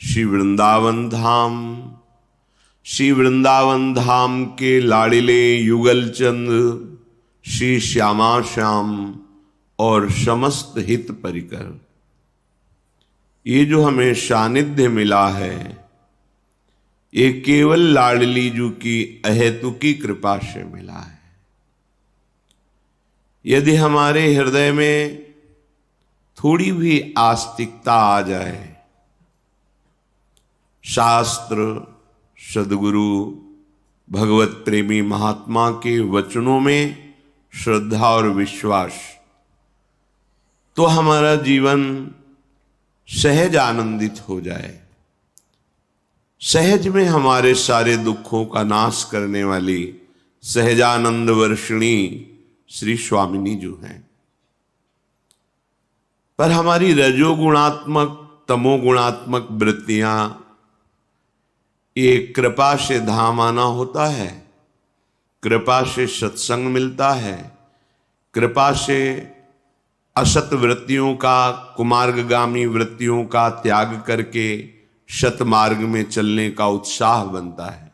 श्री वृंदावन धाम, श्री वृंदावन धाम के लाडिले युगल चंद श्री श्यामा श्याम और समस्त हित परिकर, ये जो हमें सानिध्य मिला है ये केवल लाडली जू की अहेतुकी कृपा से मिला है। यदि हमारे हृदय में थोड़ी भी आस्तिकता आ जाए, शास्त्र, सद्गुरु, भगवत प्रेमी महात्मा के वचनों में श्रद्धा और विश्वास, तो हमारा जीवन सहज आनंदित हो जाए। सहज में हमारे सारे दुखों का नाश करने वाली सहजानंद वर्षिणी श्री स्वामिनी जो हैं। पर हमारी रजोगुणात्मक तमोगुणात्मक वृत्तियां, ये कृपा से धाम आना होता है, कृपा से सत्संग मिलता है, कृपा से असत वृत्तियों का, कुमार्गगामी वृत्तियों का त्याग करके सतमार्ग में चलने का उत्साह बनता है।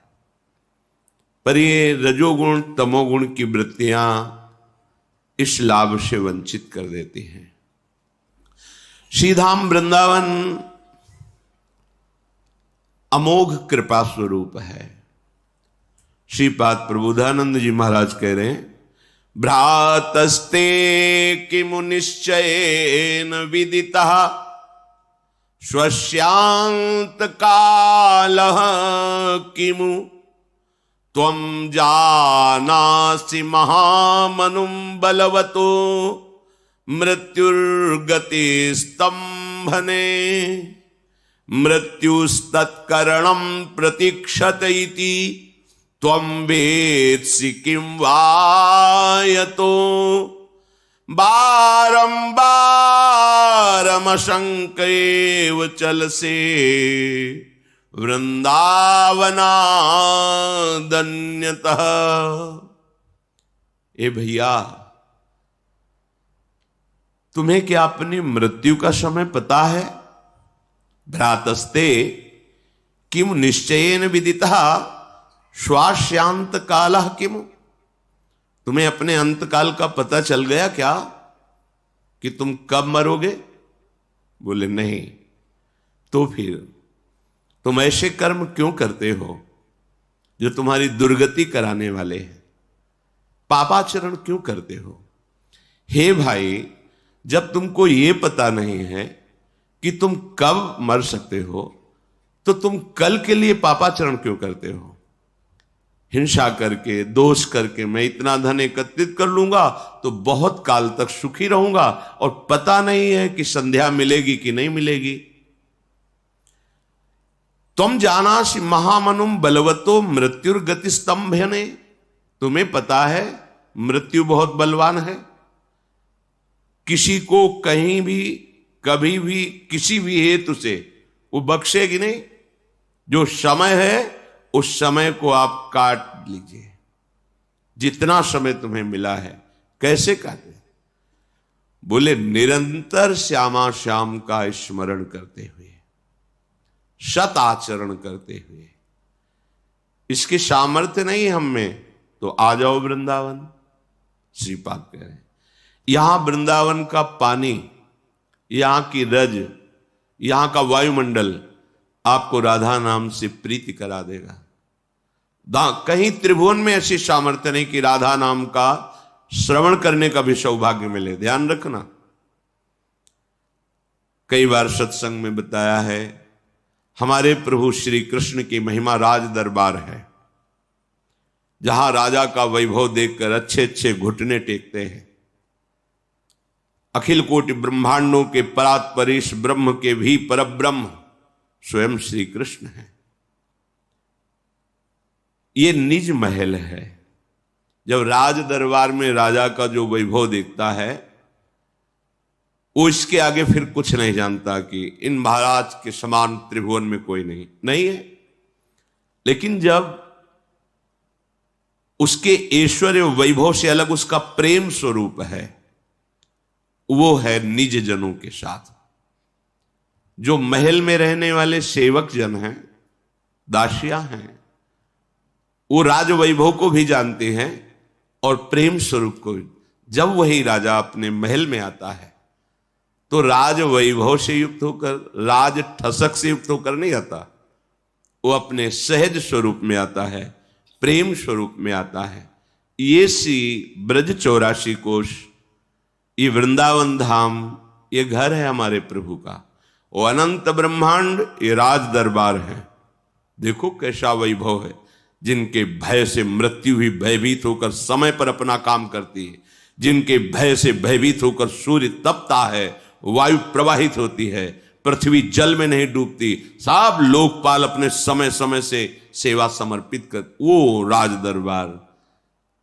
पर ये रजोगुण तमोगुण की वृत्तियां इस लाभ से वंचित कर देती हैं। श्रीधाम वृंदावन अमोघ कृपा स्वरूप है। श्रीपाद प्रबोधानंद जी महाराज कह रहे हैं, भ्रातस्ते किमु निश्चयेन विदितः स्वस्यांत कालः किमु त्वं जानासि महामनुं बलवतो मृत्युर्गतिस्तंभने मृत्युस्तत्करणं प्रतीक्षत इति त्वं वेत्सि किं वायतो बारंबारमशंकैव चलसे वृंदावनादन्यतः। ए भैया, तुम्हें क्या अपनी मृत्यु का समय पता है? भ्रातस्ते किम निश्चयेन विदितः श्वास्यांत कालः किमु। तुम्हें अपने अंतकाल का पता चल गया क्या कि तुम कब मरोगे? बोले नहीं। तो फिर तुम ऐसे कर्म क्यों करते हो जो तुम्हारी दुर्गति कराने वाले हैं? पापाचरण क्यों करते हो? हे भाई, जब तुमको ये पता नहीं है कि तुम कब मर सकते हो तो तुम कल के लिए पापाचरण क्यों करते हो? हिंसा करके, दोष करके मैं इतना धन एकत्रित कर लूंगा तो बहुत काल तक सुखी रहूंगा, और पता नहीं है कि संध्या मिलेगी कि नहीं मिलेगी। तुम जानासि महामनुम बलवतो मृत्युर्गति स्तंभने। तुम्हें पता है मृत्यु बहुत बलवान है, किसी को कहीं भी कभी भी किसी भी हेतु से वो बख्शेगी नहीं। जो समय है उस समय को आप काट लीजिए। जितना समय तुम्हें मिला है कैसे काटे? बोले निरंतर श्यामा श्याम का स्मरण करते हुए, सत आचरण करते हुए। इसकी सामर्थ्य नहीं हम में तो आ जाओ वृंदावन। श्रीपाद कह रहे हैं, यहां वृंदावन का पानी, यहां की रज, यहां का वायुमंडल आपको राधा नाम से प्रीति करा देगा। कहीं त्रिभुवन में ऐसी सामर्थ्य नहीं कि राधा नाम का श्रवण करने का भी सौभाग्य मिले। ध्यान रखना, कई बार सत्संग में बताया है, हमारे प्रभु श्री कृष्ण की महिमा राज दरबार है, जहां राजा का वैभव देखकर अच्छे अच्छे घुटने टेकते हैं। अखिल कोटि ब्रह्मांडों के परात्परीश ब्रह्म के भी परब्रह्म स्वयं श्री कृष्ण है। ये निज महल है। जब राज दरबार में राजा का जो वैभव देखता है, वो इसके आगे फिर कुछ नहीं जानता कि इन महाराज के समान त्रिभुवन में कोई नहीं है। लेकिन जब उसके ऐश्वर्य वैभव से अलग उसका प्रेम स्वरूप है, वो है निज जनों के साथ। जो महल में रहने वाले सेवक जन हैं, दासियां हैं, वो राज वैभव को भी जानते हैं और प्रेम स्वरूप को। जब वही राजा अपने महल में आता है तो राज वैभव से युक्त होकर, राज ठसक से युक्त होकर नहीं आता, वो अपने सहज स्वरूप में आता है, प्रेम स्वरूप में आता है। ये सी ब्रज 84 कोश, ये वृंदावन धाम, ये घर है हमारे प्रभु का। वो अनंत ब्रह्मांड ये राज दरबार है। देखो कैसा वैभव है। जिनके भय से मृत्यु भी भयभीत होकर समय पर अपना काम करती है, जिनके भय से भयभीत होकर सूर्य तपता है, वायु प्रवाहित होती है, पृथ्वी जल में नहीं डूबती, सब लोकपाल अपने समय समय से सेवा समर्पित कर, वो राज दरबार,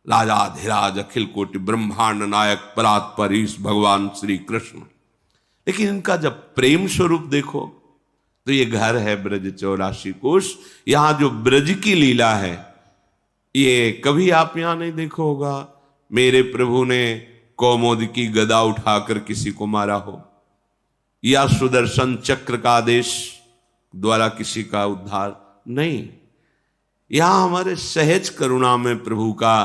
राजाधिराज अखिल कोटि ब्रह्मांड नायक परात्पर ईश भगवान श्री कृष्ण। लेकिन इनका जब प्रेम स्वरूप देखो तो ये घर है ब्रज 84 कोश। यहां जो ब्रज की लीला है ये कभी आप यहां नहीं देखो होगा। मेरे प्रभु ने कौमुद की गदा उठाकर किसी को मारा हो, या सुदर्शन चक्र का आदेश द्वारा किसी का उद्धार नहीं। यहां हमारे सहज करुणा में प्रभु का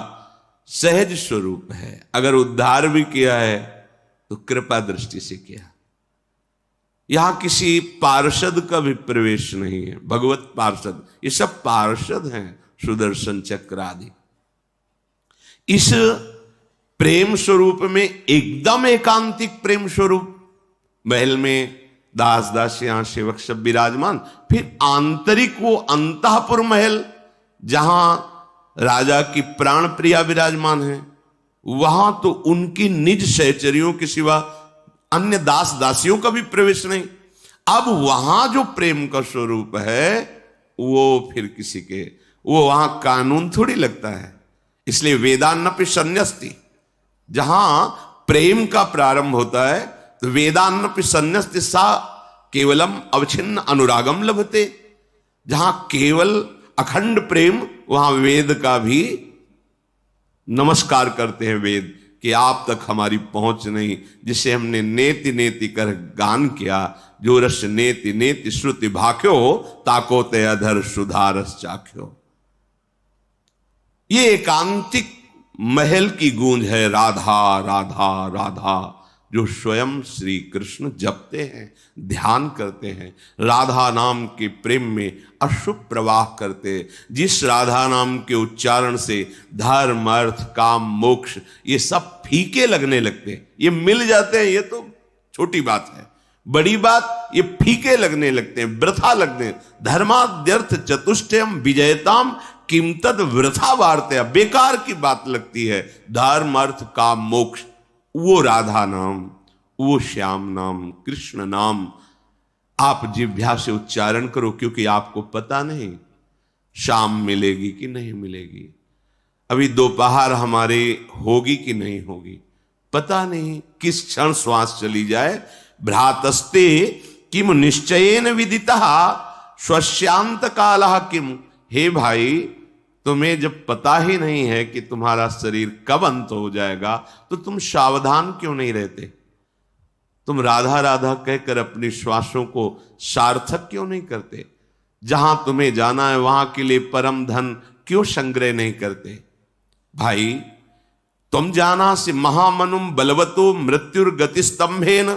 सहज स्वरूप है। अगर उद्धार भी किया है तो कृपा दृष्टि से किया। यहां किसी पार्षद का भी प्रवेश नहीं है, भगवत पार्षद, ये सब पार्षद हैं, सुदर्शन चक्र आदि। इस प्रेम स्वरूप में एकदम एकांतिक प्रेम स्वरूप, महल में दास दासियां सेवक सब विराजमान, फिर आंतरिक वो अंतःपुर महल जहां राजा की प्राण प्रिया विराजमान है, वहां तो उनकी निज सहचरियों के सिवा अन्य दास दासियों का भी प्रवेश नहीं। अब वहां जो प्रेम का स्वरूप है वो फिर किसी के, वो वहां कानून थोड़ी लगता है। इसलिए वेदान्नपि संन्यस्ति, जहां प्रेम का प्रारंभ होता है तो वेदान्नपि संन्यस्ति सा केवलम अवच्छिन्न अनुरागम लभते। जहां केवल अखंड प्रेम, वहां वेद का भी नमस्कार करते हैं वेद कि आप तक हमारी पहुंच नहीं, जिसे हमने नेति नेति कर गान किया, जो रस नेति नेति श्रुति भाख्यो ताको ते अधर सुधारस चाख्यो। ये एकांतिक महल की गूंज है, राधा राधा राधा, जो स्वयं श्री कृष्ण जपते हैं, ध्यान करते हैं, राधा नाम के प्रेम में अशुभ प्रवाह करते। जिस राधा नाम के उच्चारण से धर्म अर्थ काम मोक्ष ये सब फीके लगने लगते, ये मिल जाते हैं, ये तो छोटी बात है। बड़ी बात ये फीके लगने लगते हैं, वृथा लगते हैं। धर्माद्यर्थ चतुष्टयम विजयताम किम तद वृथा वार्तया, बेकार की बात लगती है। धर्म अर्थ काम मोक्ष, वो राधा नाम, वो श्याम नाम, कृष्ण नाम आप जिह्वा से उच्चारण करो, क्योंकि आपको पता नहीं शाम मिलेगी कि नहीं मिलेगी, अभी दोपहर हमारे होगी कि नहीं होगी, पता नहीं किस क्षण श्वास चली जाए। भ्रातस्ते किम निश्चयेन विदितः स्वस्यांत कालः किम। हे भाई, तुम्हें जब पता ही नहीं है कि तुम्हारा शरीर कब अंत हो जाएगा तो तुम सावधान क्यों नहीं रहते? तुम राधा राधा कहकर अपनी श्वासों को सार्थक क्यों नहीं करते? जहां तुम्हें जाना है वहां के लिए परम धन क्यों संग्रह नहीं करते? भाई, तुम जाना से महामनुम बलवतो मृत्युर्गति स्तंभेन।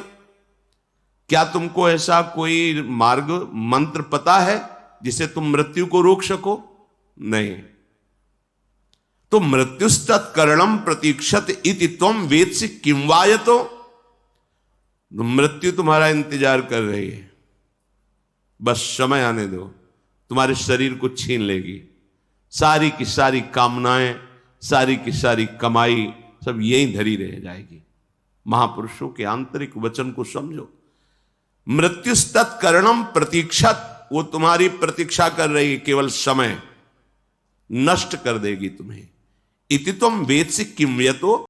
क्या तुमको ऐसा कोई मार्ग मंत्र पता है जिसे तुम मृत्यु को रोक सको? नहीं। तो मृत्युस्तत्करणम प्रतीक्षत इति त्वम वेत्सि किम वायतो। मृत्यु तुम्हारा इंतजार कर रही है, बस समय आने दो, तुम्हारे शरीर को छीन लेगी। सारी की सारी कामनाएं, सारी की सारी कमाई सब यहीं धरी रह जाएगी। महापुरुषों के आंतरिक वचन को समझो। मृत्युस्तत्करणम प्रतीक्षत, वो तुम्हारी प्रतीक्षा कर रही है, केवल समय नष्ट कर देगी तुम्हें। इति तुम वेत्सि किम यतो